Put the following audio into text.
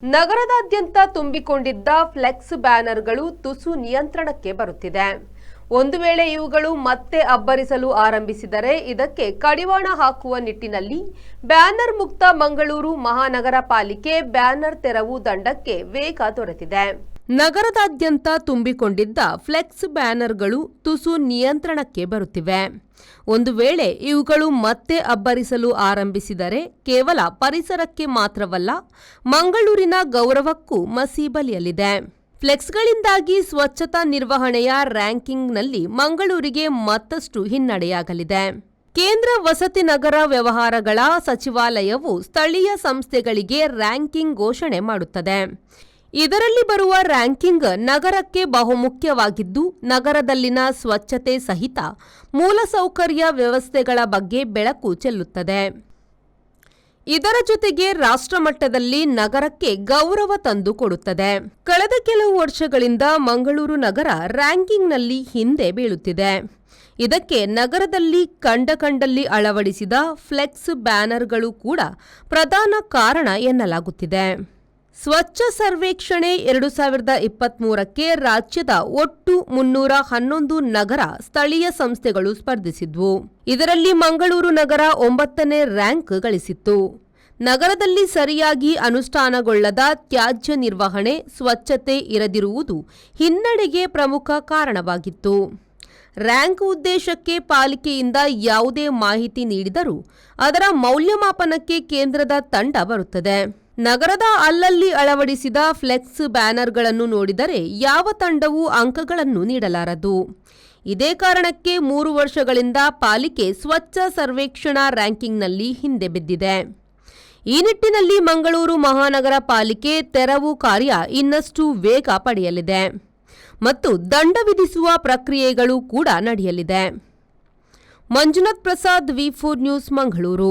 ನಗರದಾದ್ಯಂತ ತುಂಬಿಕೊಂಡಿದ್ದ ಫ್ಲೆಕ್ಸ್ ಬ್ಯಾನರ್ಗಳು ತುಸು ನಿಯಂತ್ರಣಕ್ಕೆ ಬರುತ್ತಿದೆ. ಒಂದು ವೇಳೆ ಇವುಗಳು ಮತ್ತೆ ಅಬ್ಬರಿಸಲು ಆರಂಭಿಸಿದರೆ ಇದಕ್ಕೆ ಕಡಿವಾಣ ಹಾಕುವ ನಿಟ್ಟಿನಲ್ಲಿ ಬ್ಯಾನರ್ ಮುಕ್ತ ಮಂಗಳೂರು ಮಹಾನಗರ ಪಾಲಿಕೆ ಬ್ಯಾನರ್ ತೆರವು ದಂಡಕ್ಕೆ ವೇಗ ದೊರೆತಿದೆ. ನಗರದಾದ್ಯಂತ ತುಂಬಿಕೊಂಡಿದ್ದ ಫ್ಲೆಕ್ಸ್ ಬ್ಯಾನರ್ಗಳು ತುಸು ನಿಯಂತ್ರಣಕ್ಕೆ ಬರುತ್ತಿವೆ. ಒಂದು ವೇಳೆ ಇವುಗಳು ಮತ್ತೆ ಅಬ್ಬರಿಸಲು ಆರಂಭಿಸಿದರೆ ಕೇವಲ ಪರಿಸರಕ್ಕೆ ಮಾತ್ರವಲ್ಲ, ಮಂಗಳೂರಿನ ಗೌರವಕ್ಕೂ ಮಸಿ ಬಲಿಯಲಿದೆ. ಫ್ಲೆಕ್ಸ್ಗಳಿಂದಾಗಿ ಸ್ವಚ್ಛತಾ ನಿರ್ವಹಣೆಯ ರ್ಯಾಂಕಿಂಗ್ನಲ್ಲಿ ಮಂಗಳೂರಿಗೆ ಮತ್ತಷ್ಟು ಹಿನ್ನಡೆಯಾಗಲಿದೆ. ಕೇಂದ್ರ ವಸತಿ ನಗರ ವ್ಯವಹಾರಗಳ ಸಚಿವಾಲಯವು ಸ್ಥಳೀಯ ಸಂಸ್ಥೆಗಳಿಗೆ ರ್ಯಾಂಕಿಂಗ್ ಘೋಷಣೆ ಮಾಡುತ್ತದೆ. ಇದರಲ್ಲಿ ಬರುವ ರ್ಯಾಂಕಿಂಗ್ ನಗರಕ್ಕೆ ಬಹುಮುಖ್ಯವಾಗಿದ್ದು, ನಗರದಲ್ಲಿನ ಸ್ವಚ್ಛತೆ ಸಹಿತ ಮೂಲಸೌಕರ್ಯ ವ್ಯವಸ್ಥೆಗಳ ಬಗ್ಗೆ ಬೆಳಕು ಚೆಲ್ಲುತ್ತದೆ. ಇದರ ಜೊತೆಗೆ ರಾಷ್ಟ್ರಮಟ್ಟದಲ್ಲಿ ನಗರಕ್ಕೆ ಗೌರವ ತಂದು ಕೊಡುತ್ತದೆ. ಕಳೆದ ಕೆಲವು ವರ್ಷಗಳಿಂದ ಮಂಗಳೂರು ನಗರ ರ್ಯಾಂಕಿಂಗ್ನಲ್ಲಿ ಹಿಂದೆ ಬೀಳುತ್ತಿದೆ. ಇದಕ್ಕೆ ನಗರದಲ್ಲಿ ಕಂಡಲ್ಲಿ ಅಳವಡಿಸಿದ ಫ್ಲೆಕ್ಸ್ ಬ್ಯಾನರ್ಗಳು ಕೂಡ ಪ್ರಧಾನ ಕಾರಣ ಎನ್ನಲಾಗುತ್ತಿದೆ. ಸ್ವಚ್ಛ ಸರ್ವೇಕ್ಷಣೆ 2023ಕ್ಕೆ ರಾಜ್ಯದ ಒಟ್ಟು 311 ನಗರ ಸ್ಥಳೀಯ ಸಂಸ್ಥೆಗಳು ಸ್ಪರ್ಧಿಸಿದ್ವು. ಇದರಲ್ಲಿ ಮಂಗಳೂರು ನಗರ 9ನೇ ರ್ಯಾಂಕ್ ಗಳಿಸಿತ್ತು. ನಗರದಲ್ಲಿ ಸರಿಯಾಗಿ ಅನುಷ್ಠಾನಗೊಳ್ಳದ ತ್ಯಾಜ್ಯ ನಿರ್ವಹಣೆ, ಸ್ವಚ್ಛತೆ ಇರದಿರುವುದು ಹಿನ್ನಡೆಗೆ ಪ್ರಮುಖ ಕಾರಣವಾಗಿತ್ತು. ರ್ಯಾಂಕ್ ಉದ್ದೇಶಕ್ಕೆ ಪಾಲಿಕೆಯಿಂದ ಯಾವುದೇ ಮಾಹಿತಿ ನೀಡಿದರೂ ಅದರ ಮೌಲ್ಯಮಾಪನಕ್ಕೆ ಕೇಂದ್ರದ ತಂಡ ಬರುತ್ತದೆ. ನಗರದ ಅಲ್ಲಲ್ಲಿ ಅಳವಡಿಸಿದ ಫ್ಲೆಕ್ಸ್ ಬ್ಯಾನರ್ಗಳನ್ನು ನೋಡಿದರೆ ಯಾವ ತಂಡವೂ ಅಂಕಗಳನ್ನು ನೀಡಲಾರದು. ಇದೇ ಕಾರಣಕ್ಕೆ 3 ವರ್ಷಗಳಿಂದ ಪಾಲಿಕೆ ಸ್ವಚ್ಛ ಸರ್ವೇಕ್ಷಣಾ ರ್ಯಾಂಕಿಂಗ್ನಲ್ಲಿ ಹಿಂದೆ ಬಿದ್ದಿದೆ. ಈ ನಿಟ್ಟಿನಲ್ಲಿ ಮಂಗಳೂರು ಮಹಾನಗರ ಪಾಲಿಕೆ ತೆರವು ಕಾರ್ಯ ಇನ್ನಷ್ಟು ವೇಗ ಪಡೆಯಲಿದೆ ಮತ್ತು ದಂಡ ವಿಧಿಸುವ ಪ್ರಕ್ರಿಯೆಗಳು ಕೂಡ ನಡೆಯಲಿದೆ. ಮಂಜುನಾಥ್ ಪ್ರಸಾದ್, ವಿ4 ನ್ಯೂಸ್, ಮಂಗಳೂರು.